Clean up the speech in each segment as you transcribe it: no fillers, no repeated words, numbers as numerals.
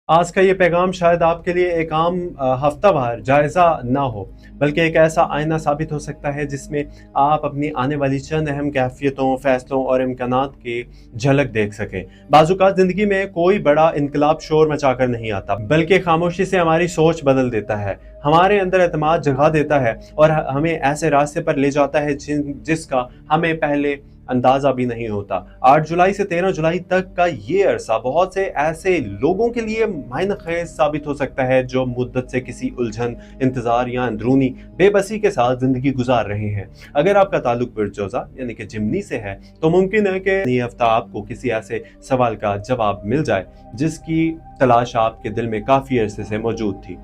आज का ये पैगाम शायद आपके लिए एक आम हफ्ता भर जायज़ा ना हो, बल्कि एक ऐसा आईना साबित हो सकता है जिसमें आप अपनी आने वाली चंद अहम कैफियतों, फैसलों और इम्कानात की झलक देख सकें। बाज़-औक़ात ज़िंदगी में कोई बड़ा इनकलाब शोर मचाकर नहीं आता, बल्कि खामोशी से हमारी सोच बदल देता है, हमारे अंदर एतमाद जगा देता है और हमें ऐसे रास्ते पर ले जाता है जिसका हमें पहले अंदाजा भी नहीं होता। 8 जुलाई से 13 जुलाई तक का ये अरसा बहुत से ऐसे लोगों के लिए मायने खेज साबित हो सकता है जो मुद्दत से किसी उलझन, इंतजार या अंदरूनी बेबसी के साथ जिंदगी गुजार रहे हैं। अगर आपका ताल्लुक बुर्ज-जोज़ा यानी कि जिमनी से है तो मुमकिन है कि ये हफ्ता आपको किसी ऐसे सवाल का जवाब मिल जाए जिसकी तलाश आपके दिल में काफी अरसे से मौजूद थी,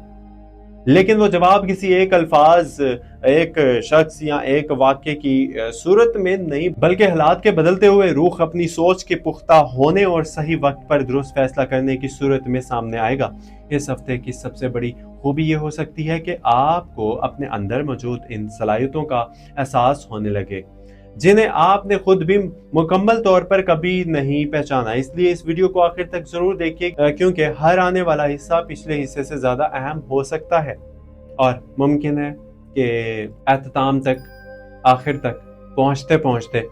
लेकिन वो जवाब किसी एक अल्फाज, एक शख्स या एक वाक्य की सूरत में नहीं, बल्कि हालात के बदलते हुए रुख, अपनी सोच के पुख्ता होने और सही वक्त पर दुरुस्त फैसला करने की सूरत में सामने आएगा। इस हफ्ते की सबसे बड़ी खूबी ये हो सकती है कि आपको अपने अंदर मौजूद इन सलाहियतों का एहसास होने लगे जिन्हें आपने खुद भी मुकम्मल तौर पर कभी नहीं पहचाना। इसलिए इस वीडियो को आखिर तक जरूर देखिए, क्योंकि हर आने वाला हिस्सा पिछले हिस्से से ज्यादा अहम हो सकता है और मुमकिन है कि एहतमाम तक, आखिर तक पहुंचते पहुंचते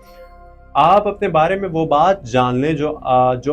आप अपने बारे में वो बात जान लें जो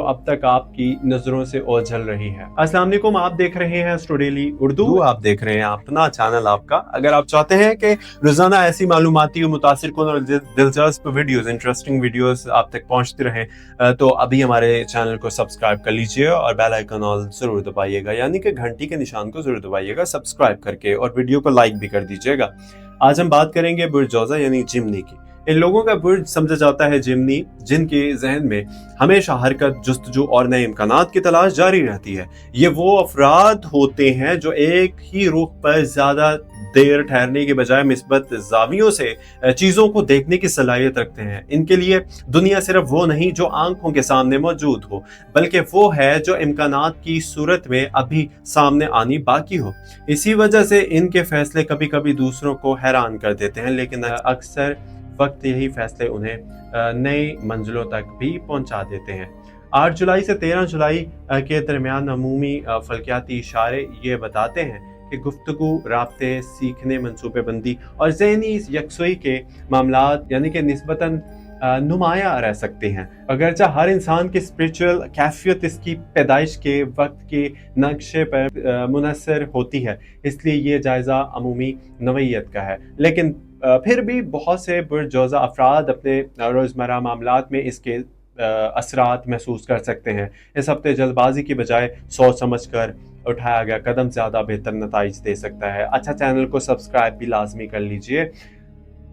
अब तक आपकी नजरों से ओझल रही है। अस्सलाम वालेकुम, आप देख रहे हैं स्टूडेली उर्दू, आप देख रहे हैं अपना चैनल आपका। अगर आप चाहते हैं कि रोजाना ऐसी मालूमाती और मुतासिरकुन और दिलचस्प वीडियोस, इंटरेस्टिंग वीडियोस आप तक पहुंचती रहें तो अभी हमारे चैनल को सब्सक्राइब कर लीजिए और बेल आइकन ऑल जरूर दबाइएगा, यानी कि घंटी के निशान को जरूर दबाइएगा सब्सक्राइब करके, और वीडियो को लाइक भी कर दीजिएगा। आज हम बात करेंगे बुर्ज-जोज़ा यानी जिमनी की। इन लोगों का बुर्ज समझा जाता है जिमनी, जिनके जहन में हमेशा हरकत, जुस्तजू और नए इम्कानात की तलाश जारी रहती है। ये वो अफराद होते हैं जो एक ही रुख पर ज्यादा देर ठहरने के बजाय मिस्बत जावियों से चीजों को देखने की सलाहियत रखते हैं। इनके लिए दुनिया सिर्फ वो नहीं जो आंखों के सामने मौजूद हो, बल्कि वो है जो इम्कानात की सूरत में अभी सामने आनी बाकी हो। इसी वजह से इनके फैसले कभी कभी दूसरों को हैरान कर देते हैं, लेकिन अक्सर वक्त यही फैसले उन्हें नई मंजिलों तक भी पहुंचा देते हैं। 8 जुलाई से 13 जुलाई के दरमियान अमूमी फल्कियाती इशारे ये बताते हैं कि गुफ्तगू, राब्ते, सीखने, मंसूबेबंदी और ज़हनी यकसुई के मामलात यानी कि निस्बतन नुमाया रह सकते हैं। अगरचे हर इंसान की स्पिरिचुअल कैफियत इसकी पैदाइश के वक्त के नक्शे पर मुनसर होती है, इसलिए ये जायज़ा अमूमी नवैयत का है। लेकिन फिर भी बहुत से बुर्ज-जोज़ा अफराद अपने रोज़मर्रा मामलात में इसके असरात महसूस कर सकते हैं। इस हफ्ते जल्दबाजी की बजाय सोच समझ कर उठाया गया कदम ज़्यादा बेहतर नताइज दे सकता है। अच्छा, चैनल को सब्सक्राइब भी लाजमी कर लीजिए।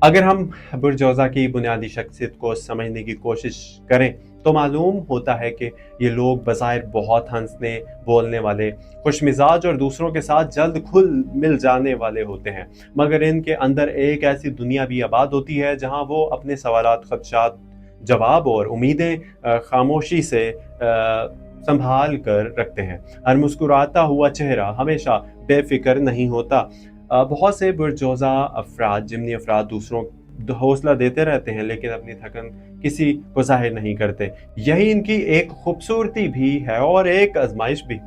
अगर हम बुर्ज-जोज़ा की बुनियादी शख्सियत को समझने की कोशिश करें तो मालूम होता है कि ये लोग बज़ाहिर बहुत हंसने बोलने वाले, खुशमिजाज और दूसरों के साथ जल्द खुल मिल जाने वाले होते हैं, मगर इनके अंदर एक ऐसी दुनिया भी आबाद होती है जहां वो अपने सवालात, खदशात, जवाब और उम्मीदें खामोशी से संभाल कर रखते हैं। हर मुस्कुराता हुआ चेहरा हमेशा बेफिक्र नहीं होता। बहुत से बुर्ज-जोज़ा अफराद, जिमनी अफराद दूसरों हौसला देते रहते हैं, लेकिन अपनी थकन किसी को जाहिर नहीं करते। यही इनकी एक खूबसूरती भी है और एक आजमाइश भी।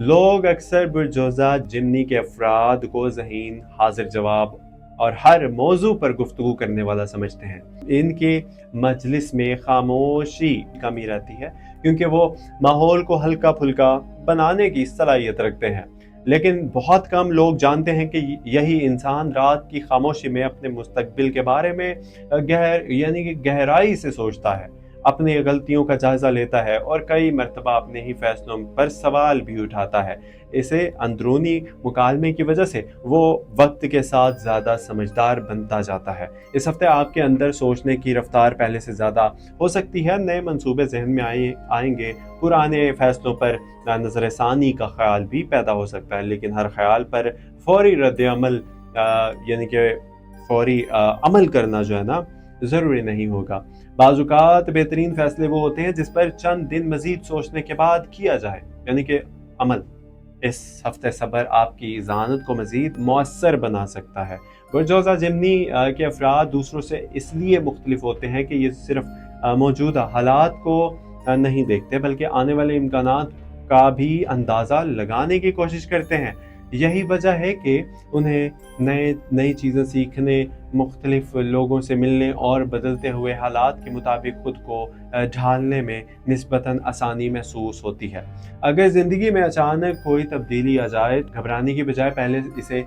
लोग अक्सर बुर्ज-जोज़ा जिमनी के अफराद को ज़हीन, हाजिर जवाब और हर मौजू पर गुफ्तगू करने वाला समझते हैं। इनके मजलिस में खामोशी कमी रहती है क्योंकि वो माहौल को हल्का फुल्का बनाने की सलाहियत रखते हैं, लेकिन बहुत कम लोग जानते हैं कि यही इंसान रात की खामोशी में अपने मुस्तकबिल के बारे में गहराई से सोचता है, अपनी गलतियों का जायजा लेता है और कई मर्तबा अपने ही फैसलों पर सवाल भी उठाता है। इसे अंदरूनी मुकालमे की वजह से वो वक्त के साथ ज़्यादा समझदार बनता जाता है। इस हफ्ते आपके अंदर सोचने की रफ्तार पहले से ज़्यादा हो सकती है। नए मंसूबे जहन में आएंगे, पुराने फैसलों पर नजर सानी का ख्याल भी पैदा हो सकता है, लेकिन हर ख्याल पर फौरी रद्द-ए-अमल यानी कि फौरी अमल करना जो है ना ज़रूरी नहीं होगा। बाज़-औक़ात बेहतरीन फैसले वो होते हैं जिस पर चंद दिन मज़ीद सोचने के बाद किया जाए, यानी कि अमल। इस हफ्ते सब्र आपकी ज़ानत को मज़ीद मौसर बना सकता है। बुर्ज-जोज़ा जिमनी के अफराद दूसरों से इसलिए मुख्तलिफ होते हैं कि ये सिर्फ मौजूदा हालात को नहीं देखते, बल्कि आने वाले इम्कानात का भी अंदाज़ा लगाने की कोशिश करते हैं। यही वजह है कि उन्हें नई चीज़ें सीखने, मुख्तलिफ लोगों से मिलने और बदलते हुए हालात के मुताबिक खुद को ढालने में निस्बतन आसानी महसूस होती है। अगर ज़िंदगी में अचानक कोई तब्दीली आ जाए, घबराने की बजाय पहले इसे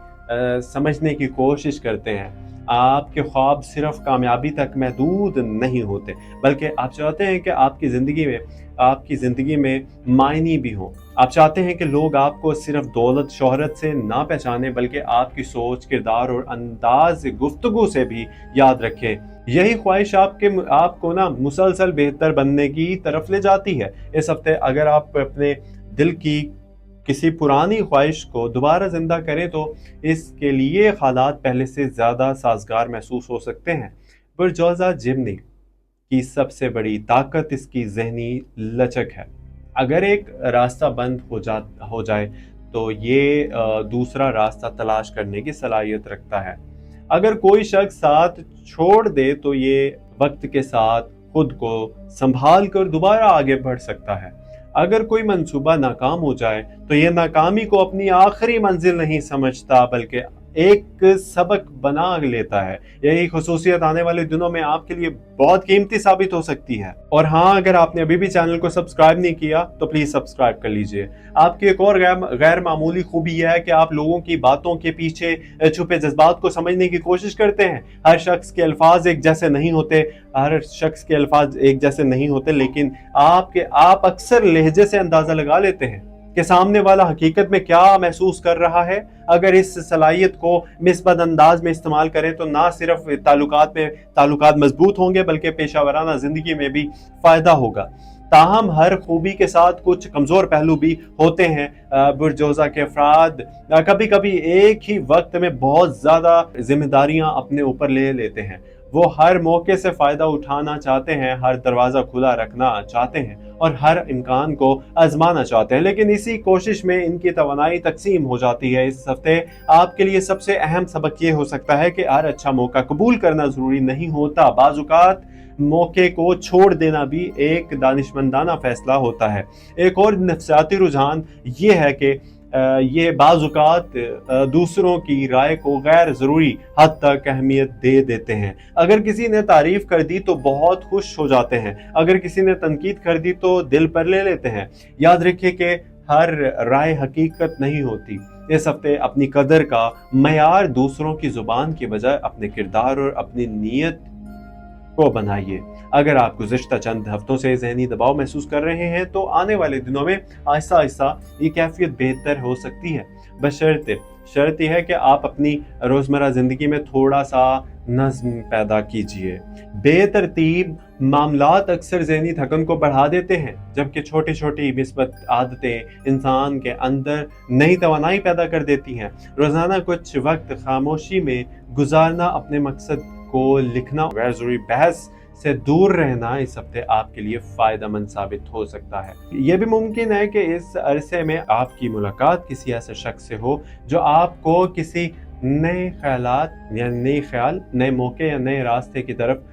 समझने की कोशिश करते हैं। आपके ख्वाब सिर्फ कामयाबी तक महदूद नहीं होते, बल्कि आप चाहते हैं कि आपकी ज़िंदगी में मायने भी हों। आप चाहते हैं कि लोग आपको सिर्फ दौलत शोहरत से ना पहचाने, बल्कि आपकी सोच, किरदार और अंदाज गुफ्तगू से भी याद रखें। यही ख्वाहिश आपको ना मुसलसल बेहतर बनने की तरफ ले जाती है। इस हफ्ते अगर आप अपने दिल की किसी पुरानी ख्वाहिश को दोबारा जिंदा करें तो इसके लिए हालात पहले से ज़्यादा साजगार महसूस हो सकते हैं। बुरजोज़ा जिमनी की सबसे बड़ी ताकत इसकी ज़हनी लचक है। अगर एक रास्ता बंद हो जाए तो ये दूसरा रास्ता तलाश करने की सलाहियत रखता है। अगर कोई शख्स साथ छोड़ दे तो ये वक्त के साथ खुद को संभाल कर दोबारा आगे बढ़ सकता है। अगर कोई मंसूबा नाकाम हो जाए तो ये नाकामी को अपनी आखिरी मंजिल नहीं समझता, बल्कि एक सबक बना लेता है। यही खुसूसियत आने वाले दिनों में आपके लिए बहुत कीमती साबित हो सकती है। और हाँ, अगर आपने अभी भी चैनल को सब्सक्राइब नहीं किया तो प्लीज सब्सक्राइब कर लीजिए। आपकी एक और गैर मामूली खूबी यह है कि आप लोगों की बातों के पीछे छुपे जज्बात को समझने की कोशिश करते हैं। हर शख्स के अल्फाज एक जैसे नहीं होते, लेकिन आप अक्सर लहजे से अंदाजा लगा लेते हैं कि सामने वाला हकीकत में क्या महसूस कर रहा है। अगर इस सलाहियत को मिसबत अंदाज में इस्तेमाल करें तो ना सिर्फ ताल्लुकात मजबूत होंगे, बल्कि पेशावराना जिंदगी में भी फायदा होगा। ताहम हर खूबी के साथ कुछ कमजोर पहलू भी होते हैं। बुरजोज़ा के अफराद कभी कभी एक ही वक्त में बहुत ज्यादा जिम्मेदारियां अपने ऊपर ले लेते हैं। वो हर मौके से फायदा उठाना चाहते हैं, हर दरवाजा खुला रखना चाहते हैं और हर इम्कान को आजमाना चाहते हैं, लेकिन इसी कोशिश में इनकी तवानाई तकसीम हो जाती है। इस हफ्ते आपके लिए सबसे अहम सबक ये हो सकता है कि हर अच्छा मौका कबूल करना जरूरी नहीं होता। बाजुकात मौके को छोड़ देना भी एक दानिशमंदाना फैसला होता है। एक और नफ्सियाती रुझान ये है कि ये बाजुकात दूसरों की राय को गैर जरूरी हद तक अहमियत दे देते हैं। अगर किसी ने तारीफ कर दी तो बहुत खुश हो जाते हैं, अगर किसी ने तनकीद कर दी तो दिल पर ले लेते हैं। याद रखिए कि हर राय हकीकत नहीं होती। इस हफ्ते अपनी कदर का मयार दूसरों की जुबान की बजाय अपने किरदार और अपनी नीयत को बनाइए। अगर आप गुज़िश्ता चंद हफ्तों से ज़हनी दबाव महसूस कर रहे हैं तो आने वाले दिनों में आहिस्ता आहिस्ता ये कैफियत बेहतर हो सकती है। शर्त यह है कि आप अपनी रोज़मर्रा ज़िंदगी में थोड़ा सा नज़्म पैदा कीजिए। बेतरतीब मामलात अक्सर ज़हनी थकन को बढ़ा देते हैं, जबकि छोटी छोटी मिस्बत आदतें इंसान के अंदर नई तवानाई पैदा कर देती हैं। रोज़ाना कुछ वक्त खामोशी में गुजारना, अपने मकसद को लिखना, गैर जरूरी बहस से दूर रहना इस हफ्ते आपके लिए फायदेमंद साबित हो सकता है। यह भी मुमकिन है कि इस अरसे में आपकी मुलाकात किसी ऐसे शख्स से हो जो आपको किसी नए ख्याल, नए मौके या नए रास्ते की तरफ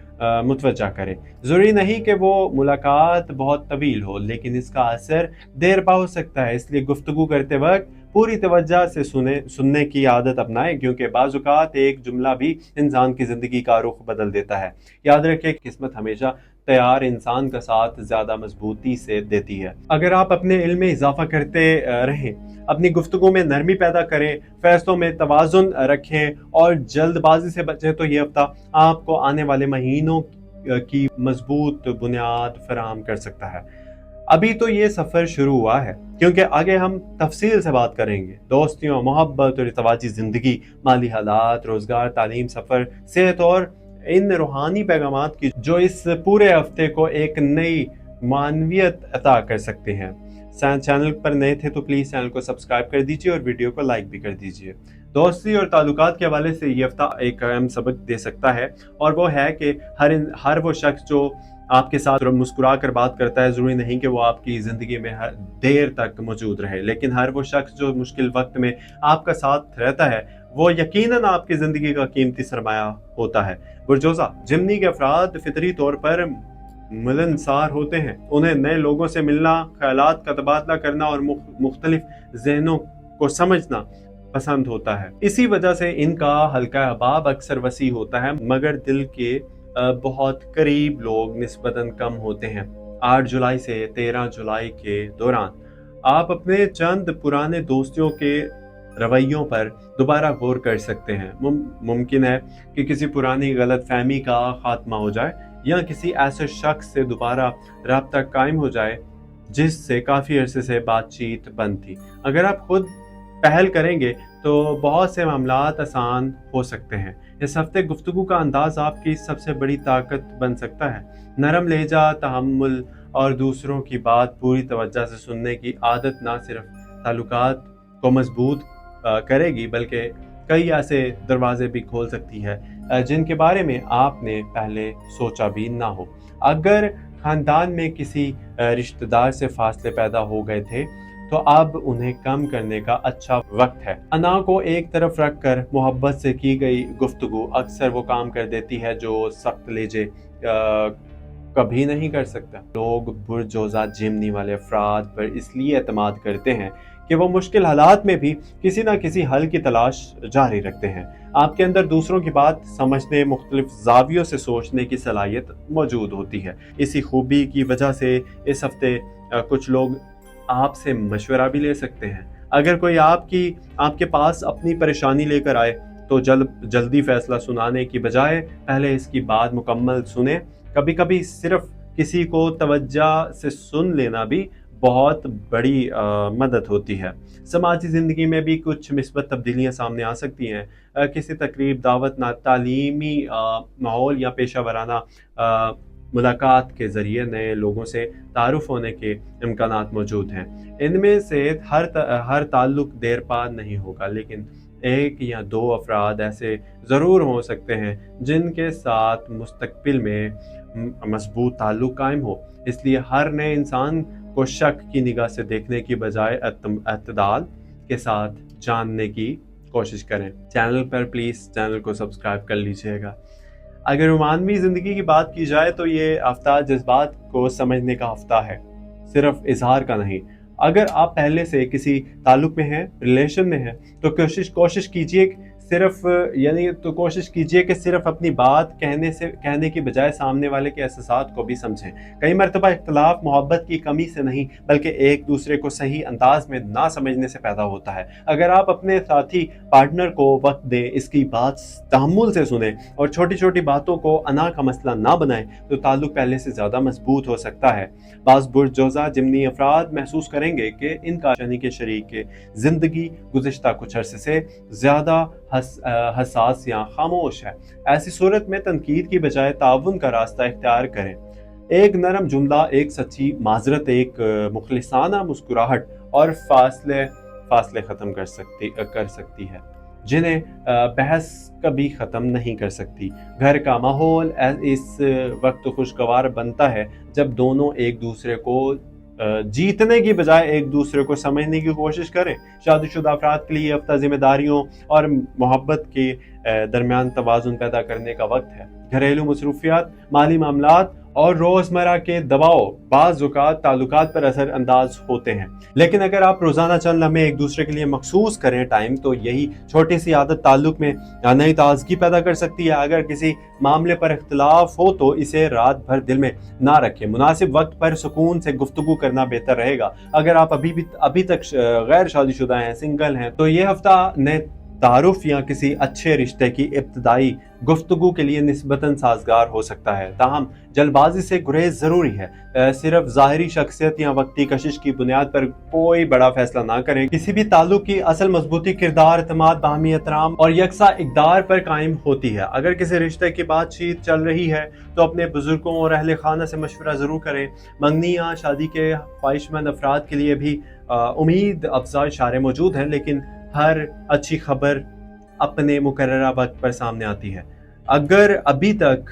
मुतवज्जा करे। जरूरी नहीं कि वो मुलाकात बहुत तवील हो, लेकिन इसका असर देर पा हो सकता है। इसलिए गुफ्तगू करते वक्त पूरी तवज्जो से सुनने की आदत अपनाएं, क्योंकि बाजुकात एक जुमला भी इंसान की जिंदगी का रुख बदल देता है। याद रखें, किस्मत हमेशा तैयार इंसान का साथ ज्यादा मजबूती से देती है। अगर आप अपने इल्म में इजाफा करते रहें, अपनी गुफ्तगू में नरमी पैदा करें, फैसलों में तवाज़ुन रखें और जल्दबाजी से बचें तो ये हफ्ता आपको आने वाले महीनों की मजबूत बुनियाद फराहम कर सकता है। अभी तो ये सफ़र शुरू हुआ है, क्योंकि आगे हम तफसील से बात करेंगे दोस्तियों, मोहब्बत और इतवाजी ज़िंदगी, माली हालात, रोज़गार, तालीम, सफ़र, सेहत और इन रूहानी पैगामात की जो इस पूरे हफ्ते को एक नई मानवियत अता कर सकते हैं। चैनल पर नए थे तो प्लीज़ चैनल को सब्सक्राइब कर दीजिए और वीडियो को लाइक भी कर दीजिए। दोस्ती और ताल्लुकात के हवाले से ये हफ्ता एक अहम सबक दे सकता है, और वो है कि हर वो शख्स जो आपके साथ मुस्कुरा कर बात करता है, ज़रूरी नहीं कि वो आपकी ज़िंदगी में हर देर तक मौजूद रहे, लेकिन हर वो शख्स जो मुश्किल वक्त में आपका साथ रहता है वो यकीनन आपकी ज़िंदगी का कीमती सरमाया होता है। बुरजोज़ा जिमनी के अफराद फितरी तौर पर मिलनसार होते हैं। उन्हें नए लोगों से मिलना, ख्यालात का तबादला करना और मुख्तलिफ ज़हनों को समझना पसंद होता है। इसी वजह से इनका हल्का अहबाब अक्सर वसी होता है, मगर दिल के बहुत करीब लोग निस्बतन कम होते हैं। 8 जुलाई से 13 जुलाई के दौरान आप अपने चंद पुराने दोस्तियों के रवैयों पर दोबारा गौर कर सकते हैं। मुमकिन है कि किसी पुरानी गलतफहमी का खात्मा हो जाए या किसी ऐसे शख्स से दोबारा राब्ता कायम हो जाए जिससे काफ़ी अरसे से बातचीत बंद थी। अगर आप खुद पहल करेंगे तो बहुत से मामलात आसान हो सकते हैं। इस हफ्ते गुफ्तगू का अंदाज आपकी सबसे बड़ी ताकत बन सकता है। नरम लहजा, तहम्मुल और दूसरों की बात पूरी तवज्जो से सुनने की आदत न सिर्फ ताल्लुकात को मजबूत करेगी बल्कि कई ऐसे दरवाजे भी खोल सकती है जिनके बारे में आपने पहले सोचा भी ना हो। अगर खानदान में किसी रिश्तेदार से फासले पैदा हो गए थे तो अब उन्हें कम करने का अच्छा वक्त है। अना को एक तरफ रखकर मोहब्बत से की गई गुफ्तगू अक्सर वो काम कर देती है जो सख्त लेजे कभी नहीं कर सकता। लोग बुरजोजा जिम्नी वाले अफराद पर इसलिए एतमाद करते हैं कि वो मुश्किल हालात में भी किसी न किसी हल की तलाश जारी रखते हैं। आपके अंदर दूसरों की बात समझने, मुख्तलिफ जावियों से सोचने की सलाहियत मौजूद होती है। इसी खूबी की वजह से इस हफ्ते कुछ लोग आपसे मशवरा भी ले सकते हैं। अगर कोई आपके पास अपनी परेशानी लेकर आए तो जल्दी फैसला सुनाने की बजाय पहले इसकी बात मुकम्मल सुने। कभी कभी सिर्फ किसी को तवज्जो से सुन लेना भी बहुत बड़ी मदद होती है। समाजी ज़िंदगी में भी कुछ मिस्बत तब्दीलियां सामने आ सकती हैं। किसी तकरीब, दावत, ना तालीमी माहौल या पेशा वराना मुलाकात के ज़रिए नए लोगों से तारुफ होने के इम्कानात मौजूद हैं। इनमें से हर ताल्लुक देर पा नहीं होगा, लेकिन एक या दो अफराद ऐसे ज़रूर हो सकते हैं जिनके साथ मुस्तकबिल में मजबूत ताल्लुक कायम हो। इसलिए हर नए इंसान को शक की निगाह से देखने की बजाय अतदाल के साथ जानने की कोशिश करें। चैनल को सब्सक्राइब कर लीजिएगा। अगर रोमानवी ज़िंदगी की बात की जाए तो ये हफ्ता जज्बात को समझने का हफ्ता है, सिर्फ इजहार का नहीं। अगर आप पहले से किसी ताल्लुक में हैं, रिलेशन में हैं, तो कोशिश कीजिए कि सिर्फ अपनी बात कहने की बजाय सामने वाले के एहसासात को भी समझें। कई मरतबा इख्तलाफ मोहब्बत की कमी से नहीं बल्कि एक दूसरे को सही अंदाज में ना समझने से पैदा होता है। अगर आप अपने साथी पार्टनर को वक्त दें, इसकी बात तहम्मुल से सुने और छोटी छोटी बातों को अना का मसला ना बनाएं तो ताल्लुक पहले से ज़्यादा मजबूत हो सकता है। बाज़ बुरजोजा जिम्नी अफराद महसूस करेंगे कि इनका यानी कि शरीक के ज़िंदगी गुज़िश्ता कुछ अरसे से ज़्यादा हसास या खामोश है। ऐसी सूरत में तनकीद की बजाय ताउन का रास्ता इख्तियार करें। एक नरम जुमला, एक सच्ची माजरत, एक मुखलिसाना मुस्कुराहट और फासले ख़त्म कर सकती है जिन्हें बहस कभी ख़त्म नहीं कर सकती। घर का माहौल इस वक्त खुशगवार बनता है जब दोनों एक दूसरे को जीतने की बजाय एक दूसरे को समझने की कोशिश करें। शादीशुदा अफराद के लिए हफ्ता जिम्मेदारियों और मोहब्बत के दरमियान तवाज़ुन पैदा करने का वक्त है। घरेलू मसरूफियात, माली मामलात और रोज़मर्रा के दबाव बाज़ औक़ात ताल्लुकात पर असर अंदाज होते हैं, लेकिन अगर आप रोज़ाना चंद लम्हे एक दूसरे के लिए मखसूस करें टाइम, तो यही छोटी सी आदत ताल्लुक में नई ताज़गी पैदा कर सकती है। अगर किसी मामले पर इख्तलाफ हो तो इसे रात भर दिल में ना रखें। मुनासिब वक्त पर सुकून से गुफ्तगू करना बेहतर रहेगा। अगर आप अभी तक गैर शादीशुदा हैं, सिंगल हैं, तो ये हफ्ता नए तारुफ या किसी अच्छे रिश्ते की इब्तदाई गुफ्तगू के लिए निस्बतन साजगार हो सकता है। ताहम जल्दबाजी से गुरेज ज़रूरी है। सिर्फ ज़ाहिरी शख्सियत या वक्ती कशिश की बुनियाद पर कोई बड़ा फैसला ना करें। किसी भी ताल्लुक की असल मजबूती किरदार, एतमाद, बाहमी एहतराम और यकसा इक़दार पर कायम होती है। अगर किसी रिश्ते की बातचीत चल रही है तो अपने बुजुर्गों और अहले खाना से मशवरा ज़रूर करें। मंगनी या शादी के ख्वाहिशमंद अफराद के लिए भी उम्मीद अफजा इशारे मौजूद हैं, लेकिन हर अच्छी खबर अपने मुकर्ररा वक्त पर सामने आती है। अगर अभी तक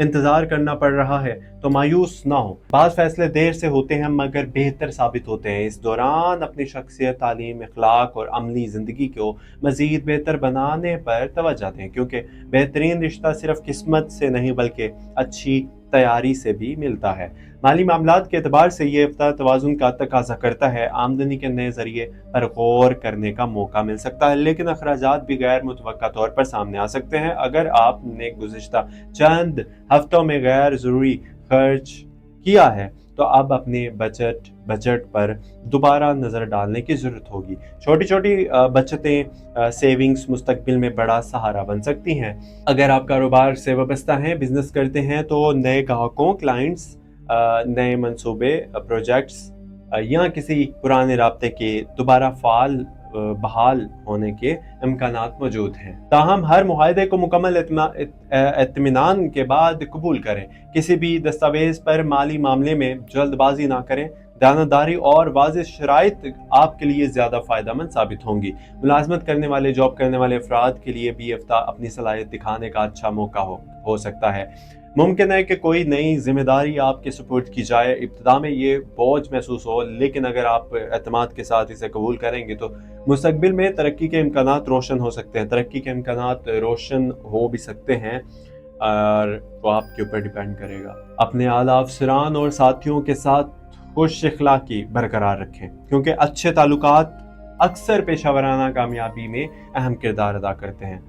इंतज़ार करना पड़ रहा है तो मायूस ना हो। बाज़ फैसले देर से होते हैं मगर बेहतर साबित होते हैं। इस दौरान अपनी शख्सियत, तालीम, अखलाक और अमली ज़िंदगी को मज़ीद बेहतर बनाने पर तवज्जो दें, क्योंकि बेहतरीन रिश्ता सिर्फ किस्मत से नहीं बल्कि अच्छी तैयारी से भी मिलता है। माली मामलात के एतबार से ये हफ्ता तवाज़ुन का तकाजा करता है। आमदनी के नए ज़रिए पर गौर करने का मौका मिल सकता है, लेकिन अखराजात भी गैर मुतवक्का तौर पर सामने आ सकते हैं। अगर आपने गुज़िश्ता चंद हफ्तों में गैर ज़रूरी खर्च किया है तो अब अपने बजट पर दोबारा नज़र डालने की ज़रूरत होगी। छोटी छोटी बचतें, सेविंग्स मुस्तकबिल में बड़ा सहारा बन सकती हैं। अगर आप कारोबार से वाबस्ता हैं, बिजनेस करते हैं, तो नए ग्राहकों, क्लाइंट्स, नए मंसूबे, प्रोजेक्ट्स या किसी पुराने राब्ते के दोबारा बहाल होने के इम्कानात मौजूद हैं। ताहम हर मुआहदे को मुकम्मल इत्मीनान के बाद कबूल करें। किसी भी दस्तावेज पर माली मामले में जल्दबाजी ना करें। दानादारी और वाज़ेह शराइत आपके लिए ज़्यादा फ़ायदेमंद साबित होंगी। मुलाजमत करने वाले, जॉब करने वाले अफराद के लिए भी हफ्ता अपनी सलाहियत दिखाने का अच्छा मौका हो सकता है। मुमकिन है कि कोई नई जिम्मेदारी आपके सुपुर्द की जाए। इब्तिदा में ये बोझ महसूस हो, लेकिन अगर आप एतमाद के साथ इसे कबूल करेंगे तो मुस्तकबिल में तरक्की के इम्कानात रोशन हो सकते हैं। तरक्की के इम्कानात रोशन हो भी सकते हैं और वो आपके ऊपर डिपेंड करेगा। अपने आला अफसरान और साथियों के साथ खुश इखलाकी बरकरार रखें, क्योंकि अच्छे ताल्लुकात अक्सर पेशावराना कामयाबी में अहम किरदार अदा करते हैं।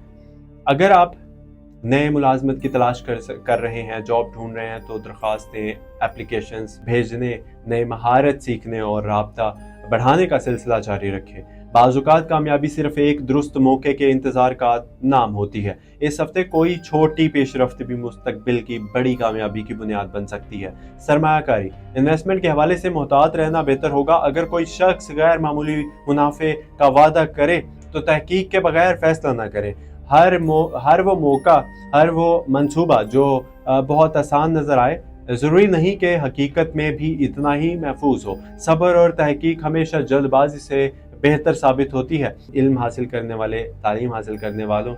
अगर आप नए मुलाजमत की तलाश कर रहे हैं, जॉब ढूंढ रहे हैं, तो दरख्वास्तें, एप्लीकेशंस भेजने, नए महारत सीखने और राब्ता बढ़ाने का सिलसिला जारी रखें। बाज़-औक़ात कामयाबी सिर्फ एक दुरुस्त मौके के इंतज़ार का नाम होती है। इस हफ्ते कोई छोटी पेशरफ्त भी मुस्तकबिल की बड़ी कामयाबी की बुनियाद बन सकती है। सरमायाकारी, इन्वेस्टमेंट के हवाले से मुहतात रहना बेहतर होगा। अगर कोई शख्स गैर मामूली मुनाफे का वादा करे तो तहकीक के बगैर फैसला न करे। हर वो मौका, हर वो मंसूबा जो बहुत आसान नज़र आए, ज़रूरी नहीं कि हकीकत में भी इतना ही महफूज हो। सब्र और तहकीक हमेशा जल्दबाजी से बेहतर साबित होती है। इल्म हासिल करने वाले, तालीम हासिल करने वालों,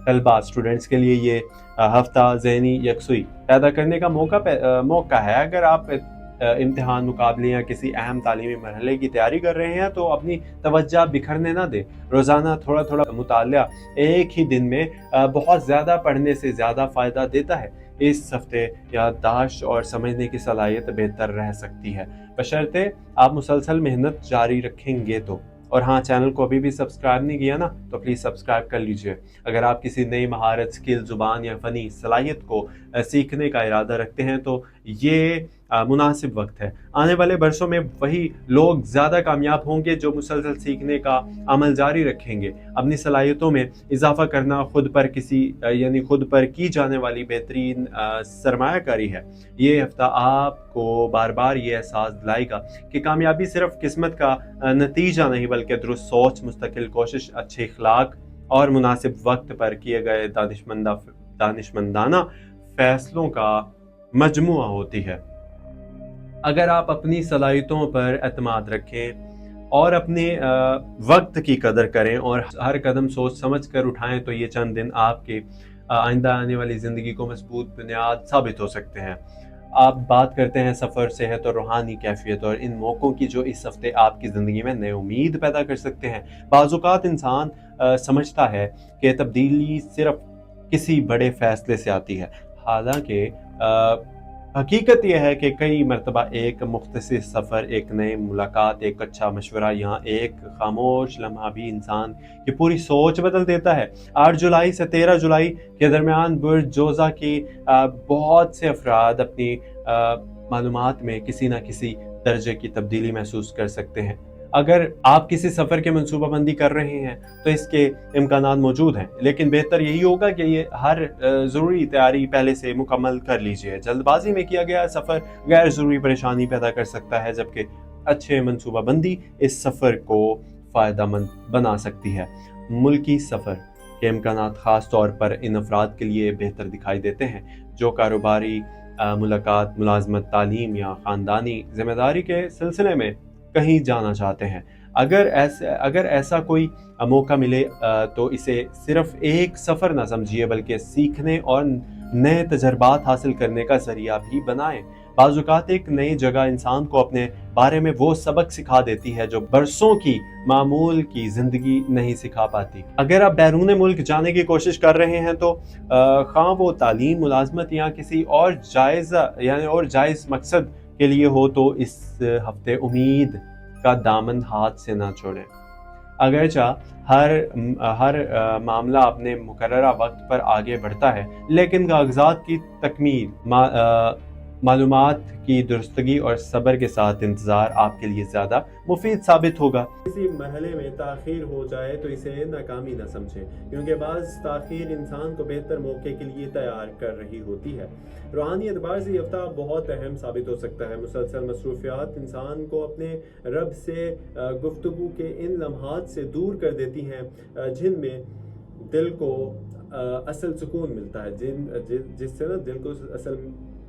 तलबा, स्टूडेंट्स के लिए ये हफ्ता ज़हनी यकसुई पैदा करने का मौका है। अगर आप इम्तिहान, मुकाबले या किसी अहम तालीमी मरहले की तैयारी कर रहे हैं तो अपनी तवज्जो बिखरने ना दें। रोज़ाना थोड़ा थोड़ा मुतालिया एक ही दिन में बहुत ज़्यादा पढ़ने से ज़्यादा फ़ायदा देता है। इस हफ्ते याददाश्त और समझने की सलाहियत बेहतर रह सकती है, बशर्ते आप मुसलसल मेहनत जारी रखेंगे तो। और हाँ, चैनल को अभी भी सब्सक्राइब नहीं किया ना, तो प्लीज़ सब्सक्राइब कर लीजिए। अगर आप किसी नई महारत, स्किल, ज़ुबान या फ़नी सलाहियत को सीखने का इरादा रखते हैं तो ये मुनासिब वक्त है। आने वाले बरसों में वही लोग ज़्यादा कामयाब होंगे जो मुसलसल सीखने का अमल जारी रखेंगे। अपनी सलाहियतों में इजाफा करना खुद पर की जाने वाली बेहतरीन सरमायाकारी है। ये हफ्ता आपको बार बार ये एहसास दिलाएगा कि कामयाबी सिर्फ किस्मत का नतीजा नहीं, बल्कि दुरुस्त सोच, मुस्तकिल कोशिश, अच्छे इखलाक और मुनासिब वक्त पर किए गए दानिशमंदाना फैसलों का मजमुआ होती है। अगर आप अपनी सलाहियतों पर एतमाद रखें और अपने वक्त की कदर करें और हर कदम सोच समझ कर उठाएं तो ये चंद दिन आपके आइंदा आने वाली ज़िंदगी को मजबूत बुनियाद साबित हो सकते हैं। आप बात करते हैं सफ़र, सेहत और रूहानी कैफियत और इन मौक़ों की जो इस हफ्ते आपकी ज़िंदगी में नई उम्मीद पैदा कर सकते हैं। बाज़-औक़ात इंसान समझता है कि तब्दीली सिर्फ किसी बड़े फ़ैसले से आती है, हालांकि हकीकत यह है कि कई मरतबा एक मुख्तसर सफ़र, एक नई मुलाकात, एक अच्छा मशवरा, यहाँ एक खामोश लम्हा भी इंसान की पूरी सोच बदल देता है। 8 जुलाई से 13 जुलाई के दरमियान बुर्ज जोज़ा की बहुत से अफराद अपनी मालूमात में किसी न किसी दर्जे की तब्दीली महसूस कर सकते हैं। अगर आप किसी सफ़र की मनसूबाबंदी कर रहे हैं तो इसके इम्कानात मौजूद हैं, लेकिन बेहतर यही होगा कि ये हर ज़रूरी तैयारी पहले से मुकम्मल कर लीजिए। जल्दबाजी में किया गया सफ़र गैर ज़रूरी परेशानी पैदा कर सकता है, जबकि अच्छे मनसूबाबंदी इस सफ़र को फ़ायदेमंद बना सकती है। मुल्की सफ़र के इम्कानात ख़ास तौर पर इन अफराद के लिए बेहतर दिखाई देते हैं जो कारोबारी मुलाकात, मुलाजमत, तालीम या ख़ानदानी ज़िम्मेदारी के सिलसिले में कहीं जाना चाहते हैं। अगर ऐसा कोई मौका मिले तो इसे सिर्फ एक सफ़र ना समझिए, बल्कि सीखने और नए तजर्बात हासिल करने का ज़रिया भी बनाएं। بعض اوقات ایک نئی جگہ انسان کو اپنے بارے میں وہ سبق سکھا دیتی ہے جو برسوں کی معمول کی زندگی نہیں سکھا پاتی۔ اگر آپ بیرون ملک جانے کی کوشش کر رہے ہیں تو خواہ وہ تعلیم، ملازمت یا کسی اور جائز مقصد کے لیے ہو، تو اس ہفتے امید کا دامن ہاتھ سے نہ چھوڑیں۔ اگرچہ ہر معاملہ اپنے مقررہ وقت پر آگے بڑھتا ہے، لیکن کاغذات کی تکمیل، معلومات کی درستگی اور صبر کے ساتھ انتظار آپ کے لیے زیادہ مفید ثابت ہوگا۔ کسی مرحلے میں تاخیر ہو جائے تو اسے ناکامی نہ سمجھیں، کیونکہ بعض تاخیر انسان کو بہتر موقع کے لیے تیار کر رہی ہوتی ہے۔ روحانی اعتبار سے یہ ہفتہ بہت اہم ثابت ہو سکتا ہے۔ مسلسل مصروفیات انسان کو اپنے رب سے گفتگو کے ان لمحات سے دور کر دیتی ہیں جن میں دل کو اصل سکون ملتا ہے، جس سے نا دل کو اصل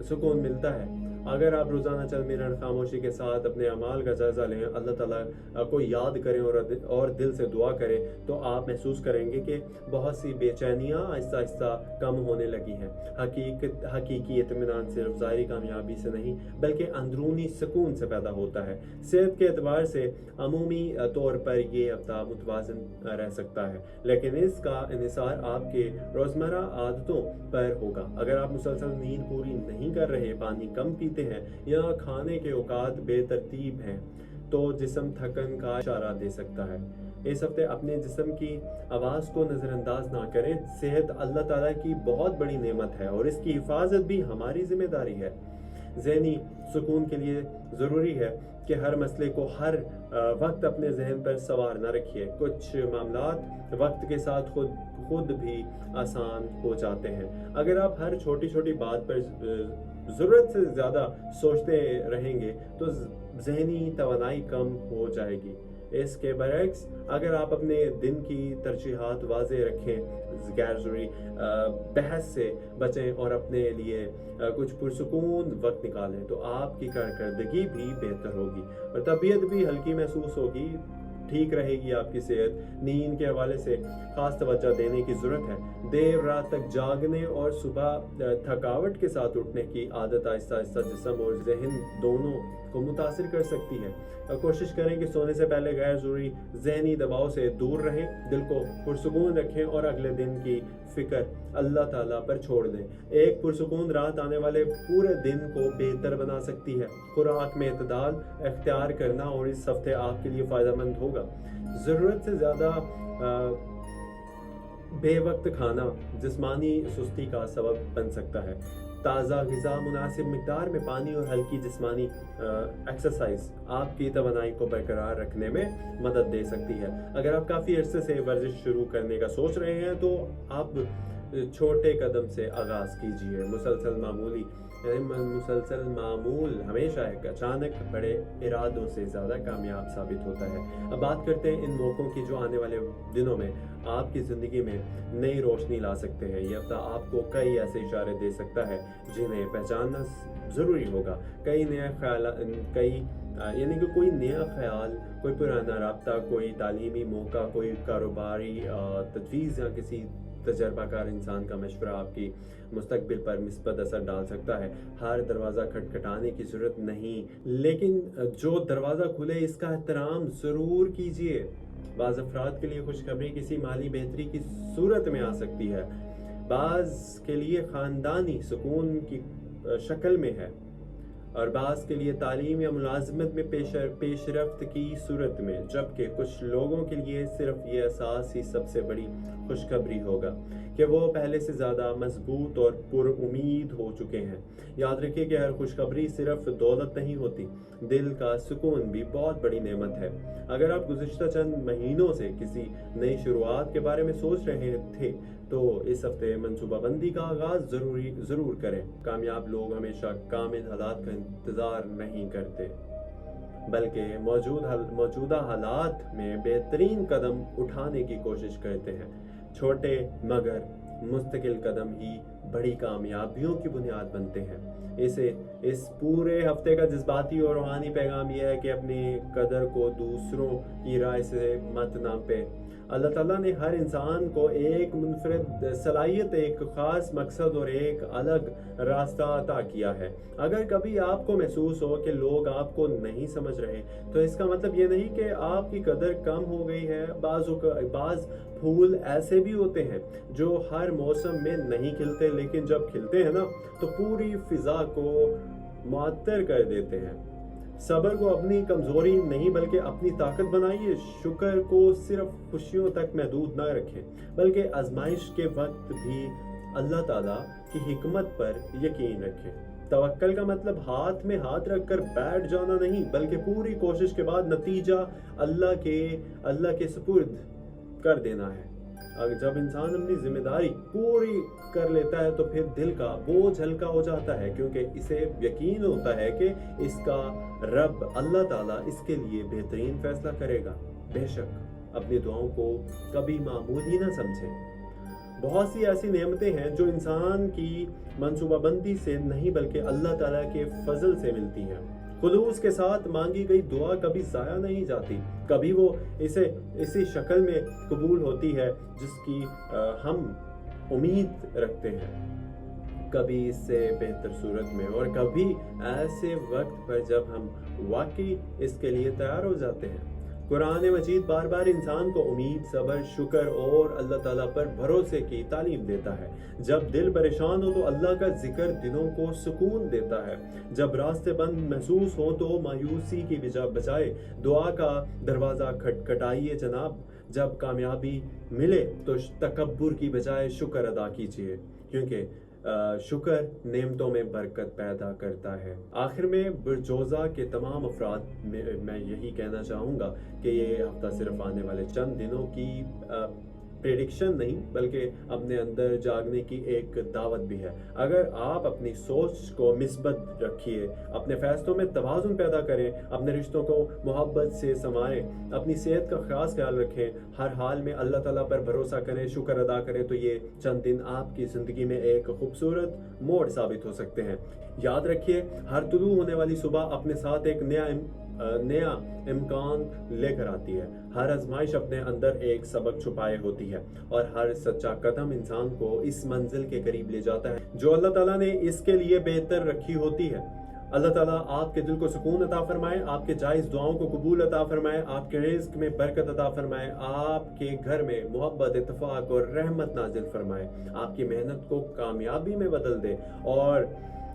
سکون ملتا ہے۔ اگر آپ روزانہ چند منٹ خاموشی کے ساتھ اپنے اعمال کا جائزہ لیں، اللہ تعالیٰ کو یاد کریں اور دل سے دعا کریں، تو آپ محسوس کریں گے کہ بہت سی بے چینیاں آہستہ آہستہ کم ہونے لگی ہیں۔ حقیقی اطمینان صرف ظاہری کامیابی سے نہیں بلکہ اندرونی سکون سے پیدا ہوتا ہے۔ صحت کے اعتبار سے عمومی طور پر یہ ہفتہ متوازن رہ سکتا ہے، لیکن اس کا انحصار آپ کے روزمرہ عادتوں پر ہوگا۔ اگر آپ مسلسل نیند پوری نہیں کر رہے، پانی کم پیتے ہیں یا کھانے کے اوقات بے ترتیب ہیں، تو جسم تھکن کا اشارہ دے سکتا ہے۔ اس ہفتے اپنے جسم کی آواز کو نظر انداز نہ کریں۔ صحت اللہ تعالیٰ کی بہت بڑی نعمت ہے اور اس کی حفاظت بھی ہماری ذمہ داری ہے۔ ذہنی سکون کے لیے ضروری ہے کہ ہر مسئلے کو ہر وقت اپنے ذہن پر سوار نہ رکھیے۔ کچھ معاملات وقت کے ساتھ خود بھی آسان ہو جاتے ہیں۔ اگر آپ ہر چھوٹی بات پر ضرورت سے زیادہ سوچتے رہیں گے تو ذہنی توانائی کم ہو جائے گی۔ اس کے برعکس اگر آپ اپنے دن کی ترجیحات واضح رکھیں، غیر ضروری بحث سے بچیں اور اپنے لیے کچھ پرسکون وقت نکالیں، تو آپ کی کارکردگی بھی بہتر ہوگی اور طبیعت بھی ہلکی محسوس ہوگی، ٹھیک رہے گی۔ آپ کی صحت، نیند کے حوالے سے خاص توجہ دینے کی ضرورت ہے۔ دیر رات تک جاگنے اور صبح تھکاوٹ کے ساتھ اٹھنے کی عادت آہستہ آہستہ جسم اور ذہن دونوں کو متاثر کر سکتی ہے۔ کوشش کریں کہ سونے سے پہلے غیر ضروری ذہنی دباؤ سے دور رہیں، دل کو پرسکون رکھیں اور اگلے دن کی فکر اللہ تعالیٰ پر چھوڑ دیں۔ ایک پرسکون رات آنے والے پورے دن کو بہتر بنا سکتی ہے۔ خوراک میں اعتدال اختیار کرنا اور اس ہفتے آپ کے لیے فائدہ مند ہوگا۔ ضرورت سے زیادہ بے وقت کھانا جسمانی سستی کا سبب بن سکتا ہے۔ تازہ غذا، مناسب مقدار میں پانی اور ہلکی جسمانی ایکسرسائز آپ کی توانائی کو برقرار رکھنے میں مدد دے سکتی ہے۔ اگر آپ کافی عرصے سے ورزش شروع کرنے کا سوچ رہے ہیں تو آپ چھوٹے قدم سے آغاز کیجیے۔ مسلسل معمول ہمیشہ ایک اچانک بڑے ارادوں سے زیادہ کامیاب ثابت ہوتا ہے۔ اب بات کرتے ہیں ان موقعوں کی جو آنے والے دنوں میں آپ کی زندگی میں نئی روشنی لا سکتے ہیں۔ یہ ہفتہ آپ کو کئی ایسے اشارے دے سکتا ہے جنہیں پہچاننا ضروری ہوگا۔ کوئی نیا خیال، کوئی پرانا رابطہ، کوئی تعلیمی موقع، کوئی کاروباری تجویز یا کسی تجربہ کار انسان کا مشورہ آپ کی مستقبل پر مثبت اثر ڈال سکتا ہے۔ ہر دروازہ کھٹکھٹانے کی ضرورت نہیں، لیکن جو دروازہ کھلے اس کا احترام ضرور کیجیے۔ بعض افراد کے لیے خوشخبری کسی مالی بہتری کی صورت میں آ سکتی ہے، بعض کے لیے خاندانی سکون کی شکل میں ہے اور بعض کے لیے تعلیم یا ملازمت میں پیش رفت کی صورت میں، جبکہ کچھ لوگوں کے لیے صرف یہ احساس ہی سب سے بڑی خوشخبری ہوگا کہ وہ پہلے سے زیادہ مضبوط اور پر امید ہو چکے ہیں۔ یاد رکھیے کہ ہر خوشخبری صرف دولت نہیں ہوتی، دل کا سکون بھی بہت بڑی نعمت ہے۔ اگر آپ گزشتہ چند مہینوں سے کسی نئی شروعات کے بارے میں سوچ رہے تھے تو اس ہفتے منصوبہ بندی کا آغاز ضرور کریں۔ کامیاب لوگ ہمیشہ کامل حالات کا انتظار نہیں کرتے بلکہ موجودہ حالات میں بہترین قدم اٹھانے کی کوشش کرتے ہیں۔ چھوٹے مگر مستقل قدم ہی बड़ी कामयाबियों की बुनियाद बनते हैं। इस पूरे हफ्ते का जज्बाती और रूहानी पैगाम यह है कि अपनी कदर को दूसरों की राय से मत नापें। अल्लाह ताला ने हर इंसान को एक मुनफरद सलाहियत, एक ख़ास मकसद और एक अलग रास्ता अता किया है। अगर कभी आपको महसूस हो कि लोग आपको नहीं समझ रहे, तो इसका मतलब ये नहीं कि आपकी कदर कम हो गई है। बाज़ फूल ऐसे भी होते हैं जो हर मौसम में नहीं खिलते, लेकिन जब खिलते हैं ना, तो पूरी फिज़ा को मुअत्तर कर देते हैं। सब्र को अपनी कमज़ोरी नहीं बल्कि अपनी ताकत बनाइए। शुक्र को सिर्फ खुशियों तक महदूद ना रखें, बल्कि आजमाइश के वक्त भी अल्लाह ताला की हिकमत पर यकीन रखें। तवक्कल का मतलब हाथ में हाथ रखकर बैठ जाना नहीं, बल्कि पूरी कोशिश के बाद नतीजा अल्लाह के सुपुर्द कर देना है। अगर जब इंसान अपनी जिम्मेदारी पूरी कर लेता है, तो फिर दिल का बोझ हल्का हो जाता है, क्योंकि इसे यकीन होता है कि इसका रब अल्लाह ताला इसके लिए बेहतरीन फैसला करेगा। बेशक अपनी दुआओं को कभी मामूली ना समझें। बहुत सी ऐसी नेमतें हैं जो इंसान की मंसूबाबंदी से नहीं बल्कि अल्लाह ताला के फजल से मिलती हैं। खुलूस के साथ मांगी गई दुआ कभी ज़ाया नहीं जाती। कभी वो इसी शक्ल में कबूल होती है जिसकी हम उम्मीद रखते हैं, कभी इससे बेहतर सूरत में, और कभी ऐसे वक्त पर जब हम वाकई इसके लिए तैयार हो जाते हैं। कुरान मजीद बार बार इंसान को उम्मीद, सब्र, शुक्र और अल्लाह ताला पर भरोसे की तालीम देता है। जब दिल परेशान हो तो अल्लाह का जिक्र दिलों को सुकून देता है। जब रास्ते बंद महसूस हो तो मायूसी की बजाय दुआ का दरवाज़ा खटखटाइए जनाब। जब कामयाबी मिले तो तकब्बुर की बजाय शुक्र अदा कीजिए, क्योंकि शुक्र नेमतों में बरकत पैदा करता है। आखिर में बुरजोज़ा के तमाम अफराद में मैं यही कहना चाहूँगा कि ये हफ्ता सिर्फ आने वाले चंद दिनों की प्रेडिक्शन नहीं, बल्कि अपने अंदर जागने की एक दावत भी है। अगर आप अपनी सोच को मिस्बत रखिए, अपने फैसलों में तवाज़ुन पैदा करें, अपने रिश्तों को मोहब्बत से संवारें, अपनी सेहत का खास ख्याल रखें, हर हाल में अल्लाह ताला पर भरोसा करें, शुक्र अदा करें, तो ये चंद दिन आपकी ज़िंदगी में एक खूबसूरत मोड़ साबित हो सकते हैं। याद रखिए, हर तुलू होने वाली सुबह अपने साथ एक नया इम्कान लेकर आती है। हर आजमाइश अपने अंदर एक सबक छुपाए होती है, और हर सच्चा कदम इंसान को इस मंजिल के करीब ले जाता है जो अल्लाह ताला ने इसके लिए बेहतर रखी होती है। अल्लाह ताला आपके दिल को सुकून अता फरमाए, आपके जायज़ दुआओं को कबूल अता फरमाए, आपके रिज़्क़ में बरकत अता फरमाए, आपके घर में मोहब्बत, इत्तफ़ाक़ और रहमत नाज़िल फरमाए, आपकी मेहनत को कामयाबी में बदल दे, और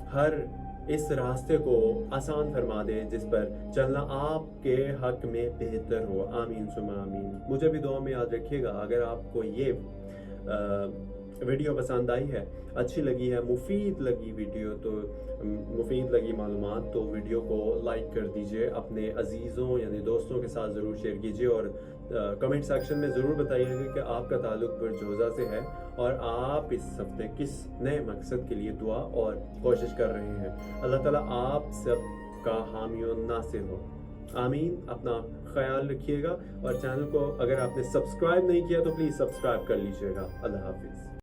हर इस रास्ते को आसान फरमा दे जिस पर चलना आपके हक में बेहतर हो। आमीन सुमा आमीन। मुझे भी दुआ में याद रखिएगा। अगर आपको ये वीडियो पसंद आई है, अच्छी लगी है, मुफीद लगी मालूमात, तो वीडियो को लाइक कर दीजिए, अपने अजीज़ों यानी दोस्तों के साथ ज़रूर शेयर कीजिए, और कमेंट सेक्शन में ज़रूर बताइएगा कि आपका ताल्लुक़ बुरजोज़ा से है और आप इस हफ्ते किस नए मकसद के लिए दुआ और कोशिश कर रहे हैं। अल्लाह ताला आप सब का हामी और नासिर हो। आमीन। अपना ख्याल रखिएगा, और चैनल को अगर आपने सब्सक्राइब नहीं किया तो प्लीज़ सब्सक्राइब कर लीजिएगा। अल्लाह हाफिज़।